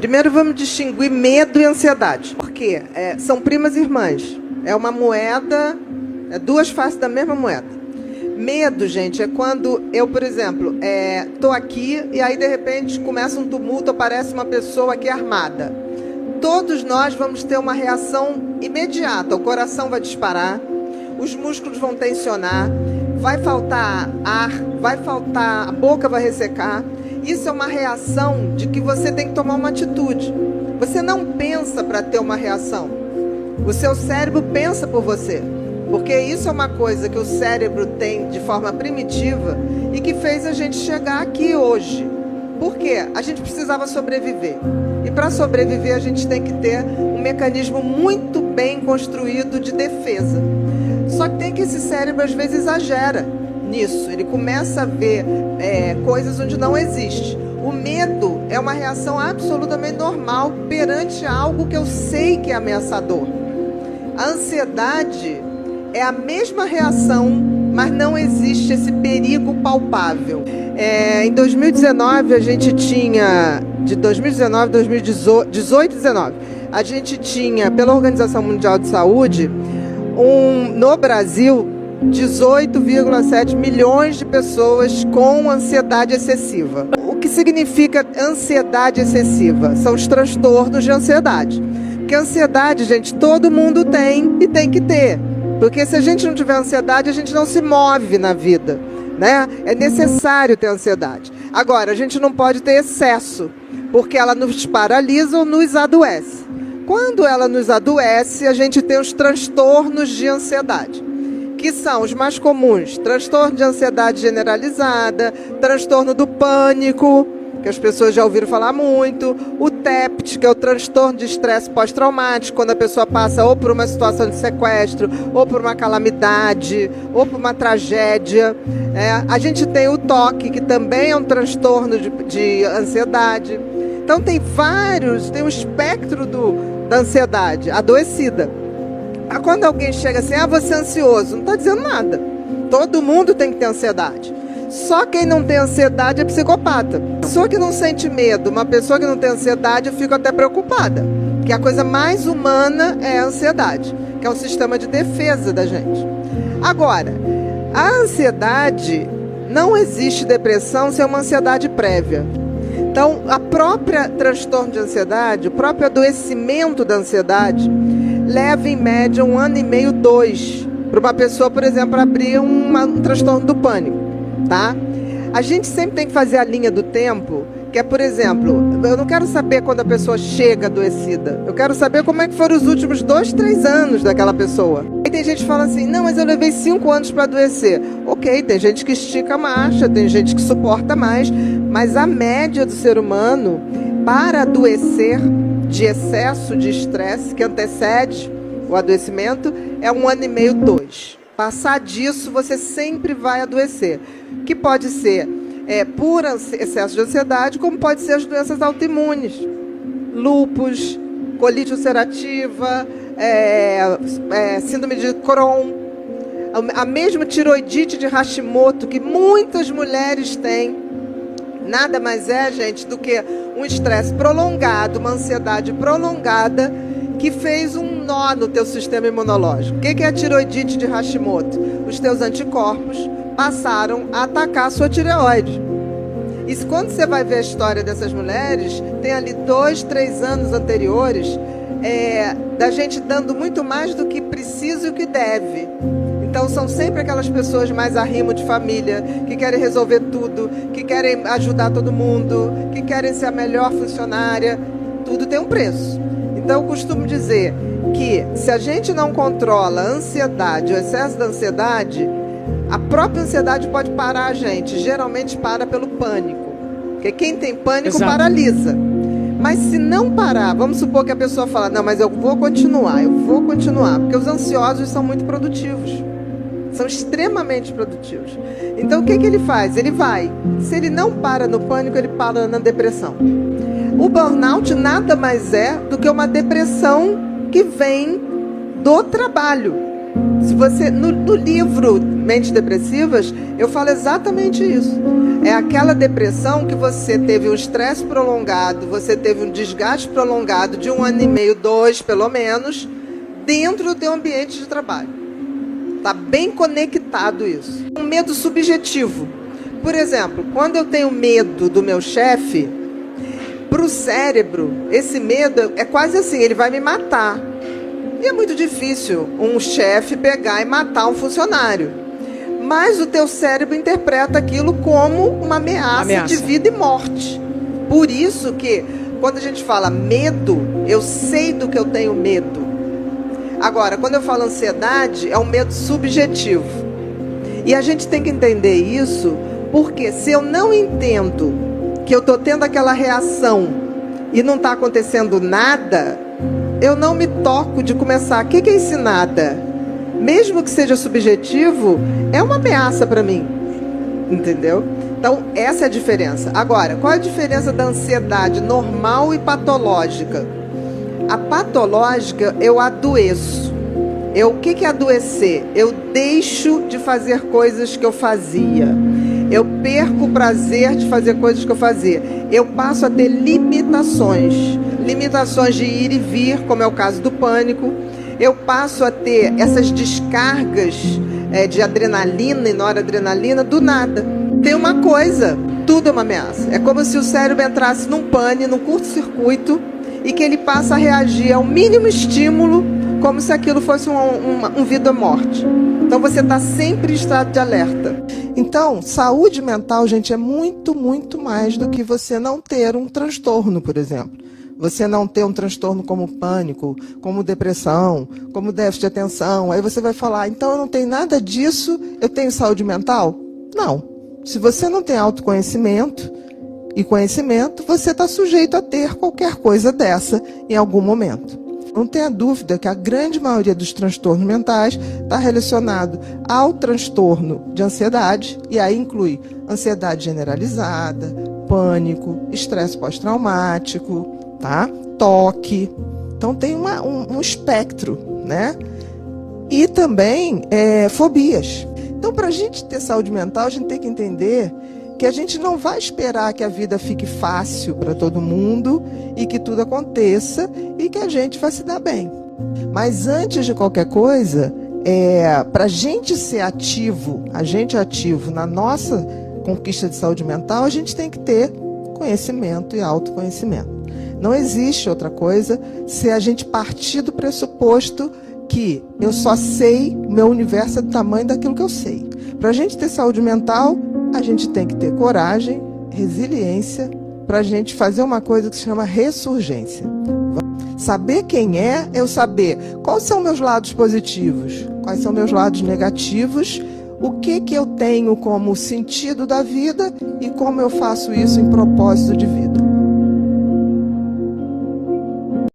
Primeiro vamos distinguir medo e ansiedade. Por quê? São primas irmãs. É uma moeda, duas faces da mesma moeda. Medo, gente, é quando eu, por exemplo, tô aqui e aí de repente começa um tumulto, aparece uma pessoa aqui armada. Todos nós vamos ter uma reação imediata. O coração vai disparar, os músculos vão tensionar, vai faltar ar, a boca vai ressecar. Isso é uma reação de que você tem que tomar uma atitude. Você não pensa para ter uma reação. O seu cérebro pensa por você. Porque isso é uma coisa que o cérebro tem de forma primitiva e que fez a gente chegar aqui hoje. Por quê? A gente precisava sobreviver. E para sobreviver a gente tem que ter um mecanismo muito bem construído de defesa. Só que tem que esse cérebro às vezes exagera nisso. Ele começa a ver coisas onde não existe. O medo é uma reação absolutamente normal perante algo que eu sei que é ameaçador. A ansiedade é a mesma reação, mas não existe esse perigo palpável. Em 2019, a gente tinha, de 2019, 2018 e 2019, a gente tinha, pela Organização Mundial de Saúde, no Brasil, 18,7 milhões de pessoas com ansiedade excessiva. O que significa ansiedade excessiva? São os transtornos de ansiedade. Porque ansiedade, gente, todo mundo tem e tem que ter. Porque se a gente não tiver ansiedade, a gente não se move na vida, né? É necessário ter ansiedade. Agora, a gente não pode ter excesso, porque ela nos paralisa ou nos adoece. Quando ela nos adoece, a gente tem os transtornos de ansiedade, que são os mais comuns: transtorno de ansiedade generalizada, transtorno do pânico, que as pessoas já ouviram falar muito, o TEPT, que é o transtorno de estresse pós-traumático, quando a pessoa passa ou por uma situação de sequestro, ou por uma calamidade, ou por uma tragédia. A gente tem o TOC, que também é um transtorno de ansiedade. Então tem um espectro da ansiedade adoecida. Quando alguém chega assim, você é ansioso, não está dizendo nada. Todo mundo tem que ter ansiedade. Só quem não tem ansiedade é psicopata. Pessoa que não sente medo, uma pessoa que não tem ansiedade, eu fico até preocupada. Porque a coisa mais humana é a ansiedade, que é um sistema de defesa da gente. Agora, a ansiedade, não existe depressão sem uma ansiedade prévia. Então, a própria transtorno de ansiedade, o próprio adoecimento da ansiedade, leva em média 1 ano e meio, 2, para uma pessoa, por exemplo, abrir um transtorno do pânico. Tá? A gente sempre tem que fazer a linha do tempo, que é, por exemplo, eu não quero saber quando a pessoa chega adoecida, eu quero saber como é que foram os últimos 2, 3 anos daquela pessoa. E tem gente que fala assim, não, mas eu levei 5 anos para adoecer. Ok, tem gente que estica a marcha, tem gente que suporta mais, mas a média do ser humano para adoecer de excesso de estresse que antecede o adoecimento é 1 ano e meio, 2. Passar disso, você sempre vai adoecer. Que pode ser por excesso de ansiedade, como pode ser as doenças autoimunes. Lúpus, colite ulcerativa, síndrome de Crohn, a mesma tiroidite de Hashimoto, que muitas mulheres têm. Nada mais é, gente, do que um estresse prolongado, uma ansiedade prolongada, que fez um nó no teu sistema imunológico. O que é a tiroidite de Hashimoto? Os teus anticorpos passaram a atacar a sua tireoide. E quando você vai ver a história dessas mulheres, tem ali 2, 3 anos anteriores, da gente dando muito mais do que precisa e o que deve. Então são sempre aquelas pessoas mais arrimo de família, que querem resolver tudo, que querem ajudar todo mundo, que querem ser a melhor funcionária. Tudo tem um preço. Então eu costumo dizer que se a gente não controla a ansiedade, o excesso da ansiedade, a própria ansiedade pode parar a gente. Geralmente para pelo pânico. Porque quem tem pânico paralisa. Mas se não parar, vamos supor que a pessoa fala, não, mas eu vou continuar. Porque os ansiosos são muito produtivos. São extremamente produtivos. Então o que ele faz? Ele vai. Se ele não para no pânico, ele para na depressão. O burnout nada mais é do que uma depressão que vem do trabalho. Se você no livro Mentes Depressivas, eu falo exatamente isso. É aquela depressão que você teve um estresse prolongado, você teve um desgaste prolongado de 1 ano e meio, 2 pelo menos, dentro do teu ambiente de trabalho. Está bem conectado isso. Um medo subjetivo. Por exemplo, quando eu tenho medo do meu chefe, para o cérebro, esse medo é quase assim, ele vai me matar. E é muito difícil um chefe pegar e matar um funcionário. Mas o teu cérebro interpreta aquilo como uma ameaça de vida e morte. Por isso que, quando a gente fala medo, eu sei do que eu tenho medo. Agora, quando eu falo ansiedade, é um medo subjetivo. E a gente tem que entender isso, porque se eu não entendo que eu estou tendo aquela reação e não está acontecendo nada, eu não me toco de começar. O que é esse nada? Mesmo que seja subjetivo, é uma ameaça para mim. Entendeu? Então, essa é a diferença. Agora, qual é a diferença da ansiedade normal e patológica? A patológica, eu adoeço. O que é adoecer? Eu deixo de fazer coisas que eu fazia. Eu perco o prazer de fazer coisas que eu fazia. Eu passo a ter limitações. Limitações de ir e vir, como é o caso do pânico. Eu passo a ter essas descargas de adrenalina e noradrenalina do nada. Tem uma coisa, tudo é uma ameaça. É como se o cérebro entrasse num pane, num curto-circuito, e que ele passa a reagir ao mínimo estímulo, como se aquilo fosse vida ou morte. Então você está sempre em estado de alerta. Então, saúde mental, gente, é muito, muito mais do que você não ter um transtorno, por exemplo. Você não ter um transtorno como pânico, como depressão, como déficit de atenção. Aí você vai falar, então eu não tenho nada disso, eu tenho saúde mental? Não. Se você não tem autoconhecimento e conhecimento, você está sujeito a ter qualquer coisa dessa em algum momento. Não tenha dúvida que a grande maioria dos transtornos mentais está relacionado ao transtorno de ansiedade, e aí inclui ansiedade generalizada, pânico, estresse pós-traumático, tá? Toque. Então tem um espectro, né? E também fobias. Então, para a gente ter saúde mental, a gente tem que entender que a gente não vai esperar que a vida fique fácil para todo mundo e que tudo aconteça e que a gente vai se dar bem. Mas antes de qualquer coisa, para a gente ser ativo, agente ativo na nossa conquista de saúde mental, a gente tem que ter conhecimento e autoconhecimento. Não existe outra coisa se a gente partir do pressuposto que eu só sei, meu universo é do tamanho daquilo que eu sei. Para a gente ter saúde mental, a gente tem que ter coragem, resiliência, para a gente fazer uma coisa que se chama ressurgência. Saber quem é eu saber quais são meus lados positivos, quais são meus lados negativos, o que eu tenho como sentido da vida e como eu faço isso em propósito de vida.